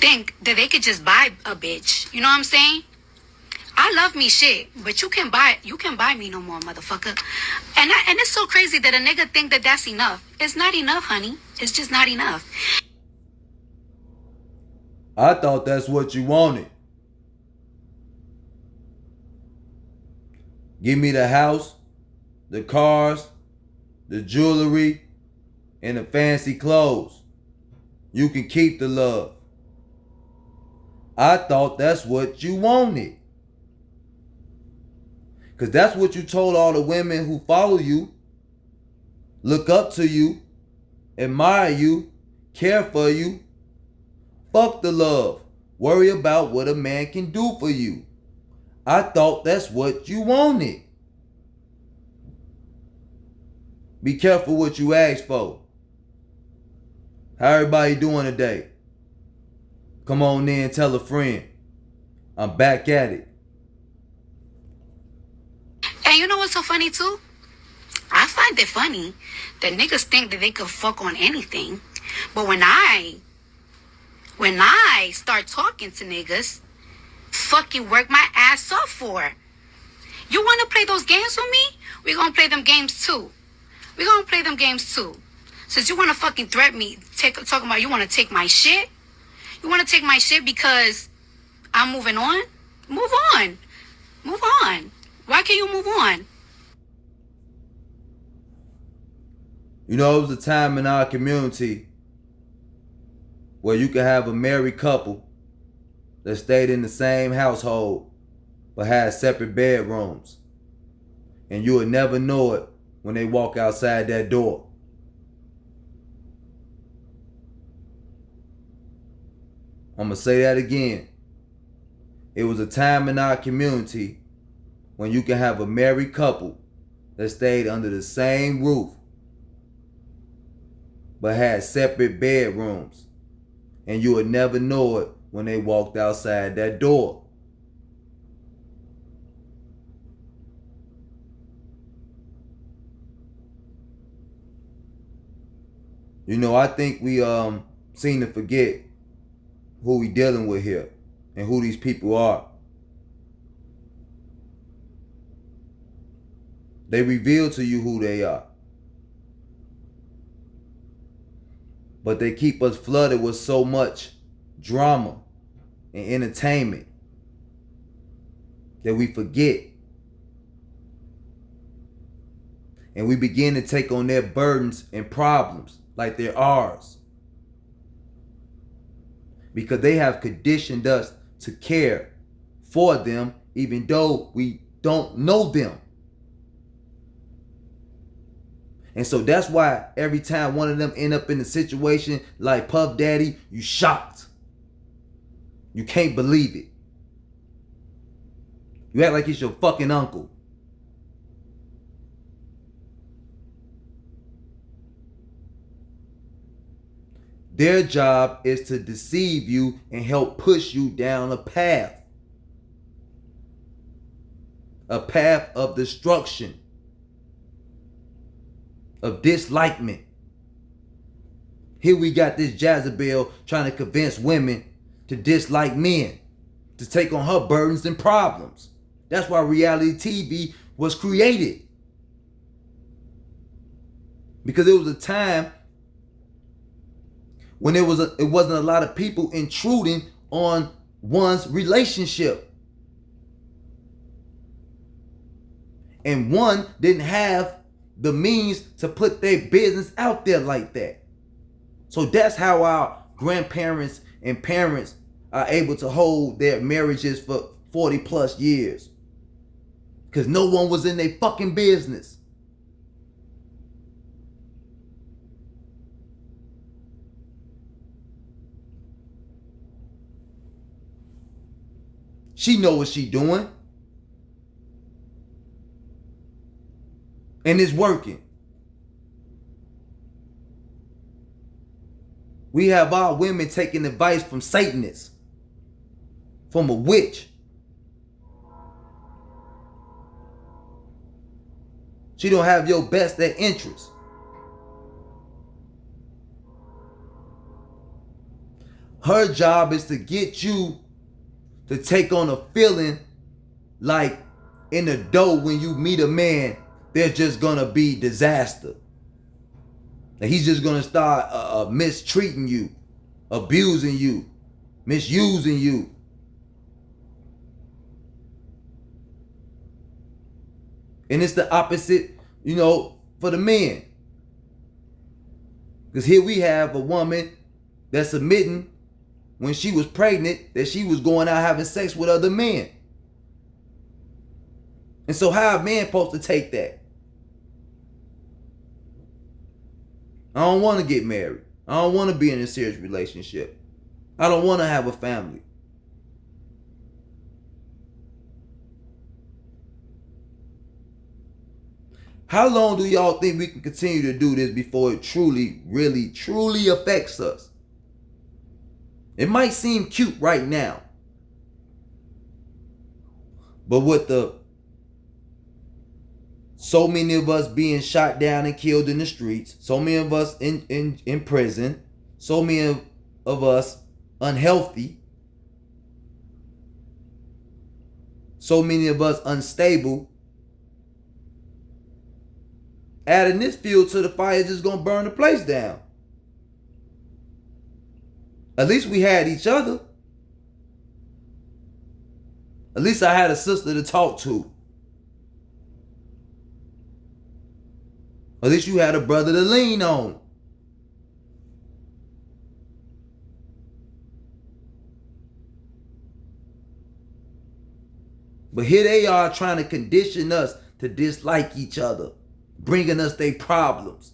think that they could just buy a bitch. You know what I'm saying? I love me shit, but you can buy me no more, motherfucker. And it's so crazy that a nigga think that that's enough. It's not enough, honey. It's just not enough. I thought that's what you wanted. Give me the house, the cars, the jewelry, and the fancy clothes. You can keep the love. I thought that's what you wanted. Because that's what you told all the women who follow you, look up to you, admire you, care for you. Fuck the love. Worry about what a man can do for you. I thought that's what you wanted. Be careful what you ask for. How everybody doing today? Come on in, tell a friend. I'm back at it. And you know what's so funny too? I find it funny that niggas think that they could fuck on anything. But when I start talking to niggas, fucking work my ass off for. You want to play those games with me? We're going to play them games too. We're going to play them games too. Since you want to fucking threaten me, talking about you want to take my shit? You want to take my shit because I'm moving on? Move on. Move on. Why can't you move on? You know, it was a time in our community where you could have a married couple that stayed in the same household but had separate bedrooms. And you would never know it when they walk outside that door. I'm going to say that again. It was a time in our community when you can have a married couple that stayed under the same roof but had separate bedrooms. And you would never know it when they walked outside that door. You know, I think we seem to forget who we dealing with here and who these people are. They reveal to you who they are. But they keep us flooded with so much drama and entertainment that we forget. And we begin to take on their burdens and problems like they're ours. Because they have conditioned us to care for them even though we don't know them. And so that's why every time one of them end up in a situation like Puff Daddy, you shocked. You can't believe it. You act like it's your fucking uncle. Their job is to deceive you and help push you down a path. A path of destruction. Of dislikement. Here we got this Jezebel trying to convince women to dislike men, to take on her burdens and problems. That's why reality TV was created. Because it was a time when it wasn't a lot of people intruding on one's relationship. And one didn't have the means to put their business out there like that. So that's how our grandparents and parents are able to hold their marriages for 40 plus years. Because no one was in their fucking business. She know what she doing. And it's working. We have our women taking advice from Satanists, from a witch. She don't have your best at interest. Her job is to get you to take on a feeling like in the dough when you meet a man, there's just gonna be disaster. And he's just gonna start mistreating you, abusing you, misusing you. And it's the opposite, for the men. Because here we have a woman that's admitting when she was pregnant that she was going out having sex with other men. And so how a man supposed to take that? I don't want to get married. I don't want to be in a serious relationship. I don't want to have a family. How long do y'all think we can continue to do this before it truly, really, truly affects us? It might seem cute right now. But with so many of us being shot down and killed in the streets, so many of us in prison, so many of us unhealthy, so many of us unstable, adding this fuel to the fire is just gonna burn the place down. At least we had each other. At least I had a sister to talk to. At least you had a brother to lean on. But here they are trying to condition us to dislike each other, bringing us their problems.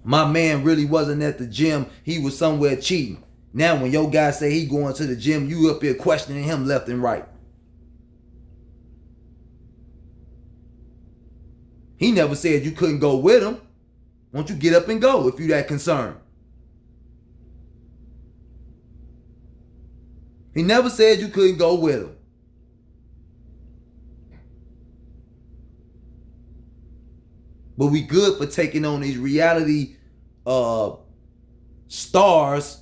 My man really wasn't at the gym. He was somewhere cheating. Now when your guy say he going to the gym, you up here questioning him left and right. He never said you couldn't go with him. Won't you get up and go if you that concerned? He never said you couldn't go with him. But we good for taking on these reality stars,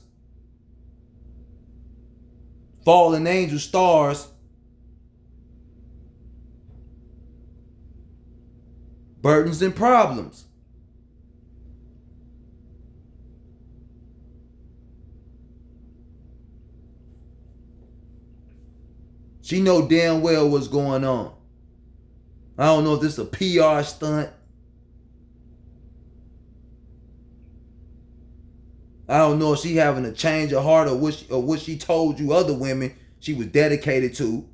fallen angel stars, burdens and problems. She know damn well what's going on. I don't know if this is a PR stunt. I don't know if she having a change of heart or what she told you other women she was dedicated to.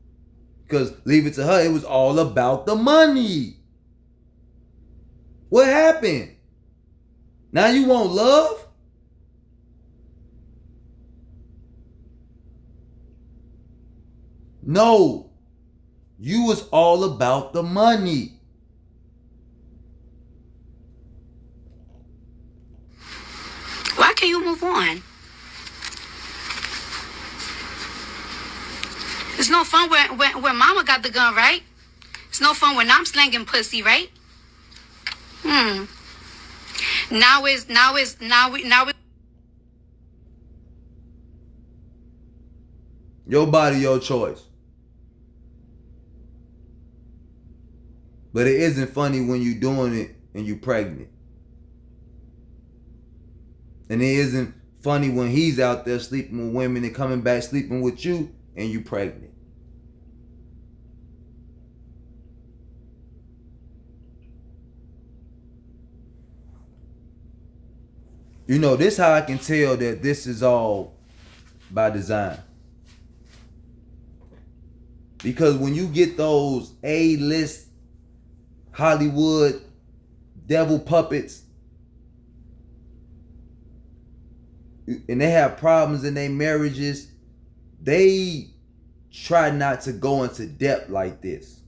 Because leave it to her, it was all about the money. What happened? Now you want love? No. You was all about the money. Why can't you move on? It's no fun when mama got the gun, right? It's no fun when I'm slinging pussy, right? Now we Your body, your choice. But it isn't funny when you doing it and you pregnant. And it isn't funny when he's out there sleeping with women and coming back sleeping with you and you pregnant. This how I can tell that this is all by design. Because when you get those A-list Hollywood devil puppets and they have problems in their marriages, they try not to go into depth like this.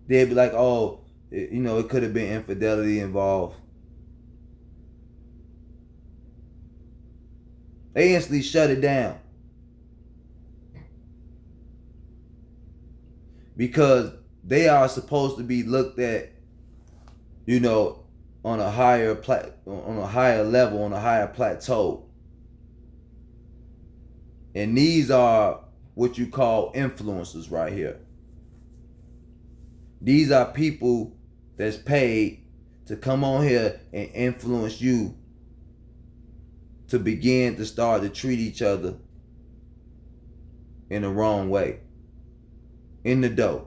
They'd be like, oh, it could have been infidelity involved. They instantly shut it down. Because they are supposed to be looked at, on a higher level, on a higher plateau. And these are what you call influencers right here. These are people that's paid to come on here and influence you to begin to start to treat each other in the wrong way. In the door.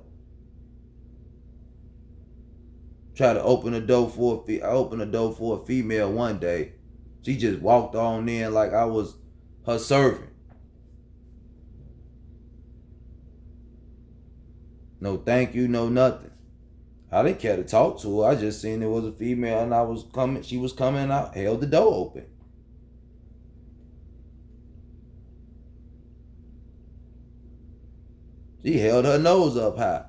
Try to open a door for a female one day. She just walked on in like I was her servant. No thank you, no nothing. I didn't care to talk to her. I just seen it was a female and she was coming out, held the door open. She held her nose up high.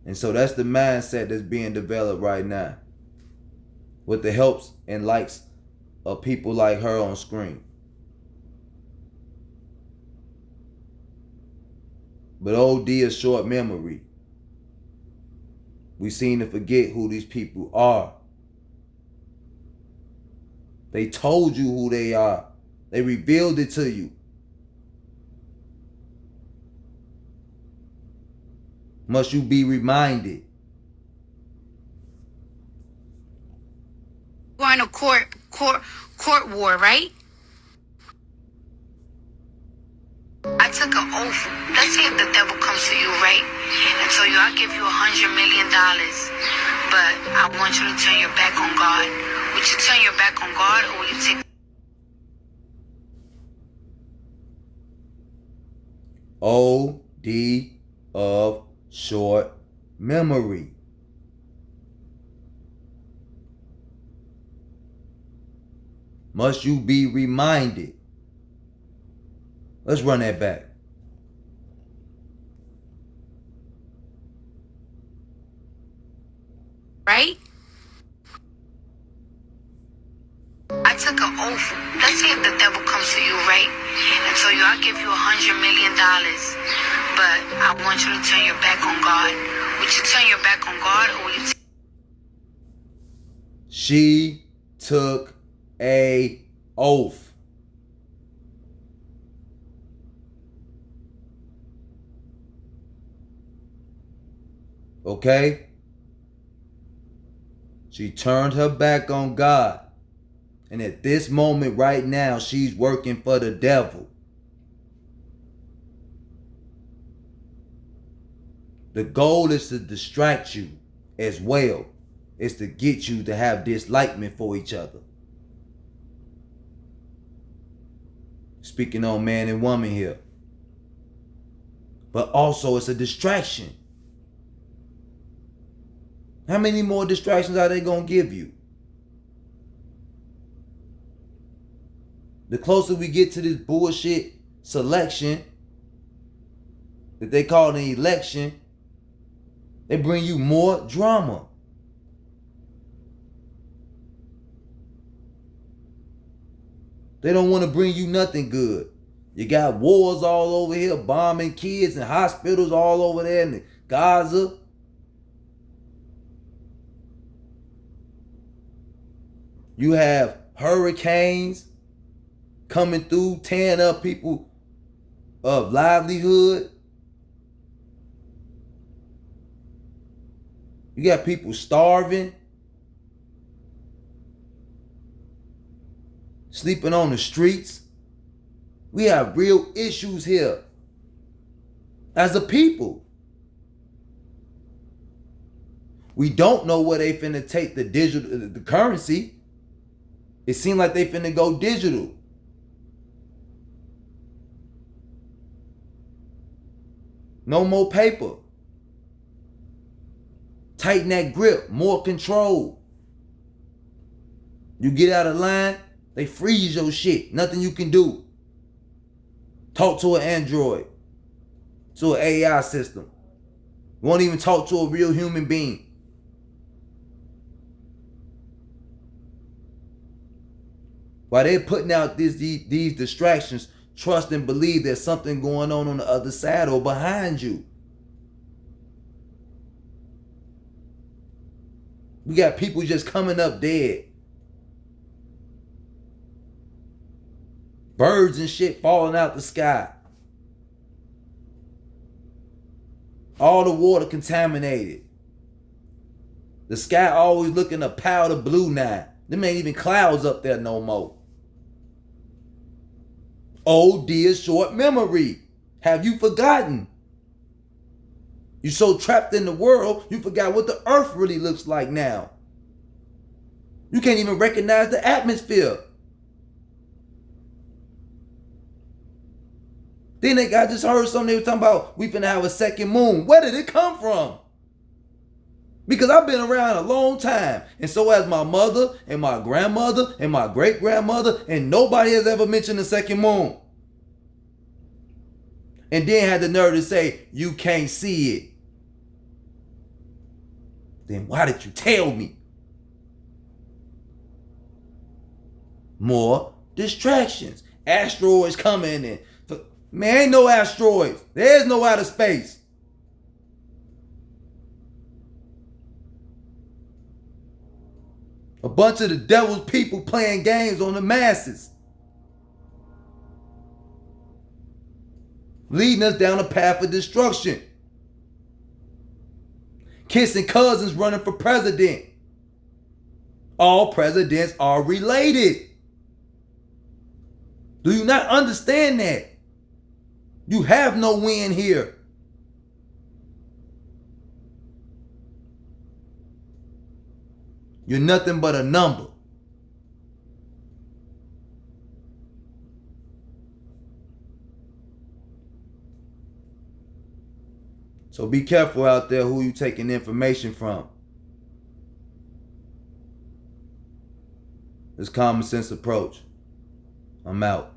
And so that's the mindset that's being developed right now, with the helps and likes of people like her on screen. But OD is short memory. We seem to forget who these people are. They told you who they are. They revealed it to you. Must you be reminded? Going to court war, right? I took an oath. Let's say if the devil comes to you, right? And so I'll give you $100 million, but I want you to turn your back on God. Would you turn your back on God, or will you take OD of short memory. Must you be reminded? Let's run that back. right? I took an oath. Let's say if the devil comes to you, right? And so I'll give you $100 million, but I want you to turn your back on God. Would you turn your back on God, or will you? She took a oath. Okay? She turned her back on God. And at this moment right now, she's working for the devil. The goal is to distract you as well. It's to get you to have dislikement for each other. Speaking on man and woman here. But also it's a distraction. How many more distractions are they going to give you? The closer we get to this bullshit selection that they call an election, they bring you more drama. They don't want to bring you nothing good. You got wars all over here, bombing kids and hospitals all over there in Gaza. You have hurricanes coming through, tearing up people of livelihood. You got people starving, sleeping on the streets. We have real issues here as a people. We don't know where they finna take the currency. It seemed like they finna go digital. No more paper. Tighten that grip. More control. You get out of line, they freeze your shit. Nothing you can do. Talk to an Android. To an AI system. Won't even talk to a real human being. While they're putting out these distractions, trust and believe there's something going on the other side or behind you. We got people just coming up dead. Birds and shit falling out the sky. All the water contaminated. The sky always looking a powder blue now. Them ain't even clouds up there no more. Oh dear, short memory. Have you forgotten? You so trapped in the world, you forgot what the earth really looks like now. You can't even recognize the atmosphere. Then I just heard something, they were talking about we finna have a second moon. Where did it come from? Because I've been around a long time. And so has my mother and my grandmother and my great grandmother. And nobody has ever mentioned the second moon. And then had the nerve to say, you can't see it. Then why did you tell me? More distractions. Asteroids coming in. Man, ain't no asteroids. There's no outer space. A bunch of the devil's people playing games on the masses. Leading us down a path of destruction. Kissing cousins running for president. All presidents are related. Do you not understand that? You have no win here. You're nothing but a number. So be careful out there who you taking information from. This common sense approach. I'm out.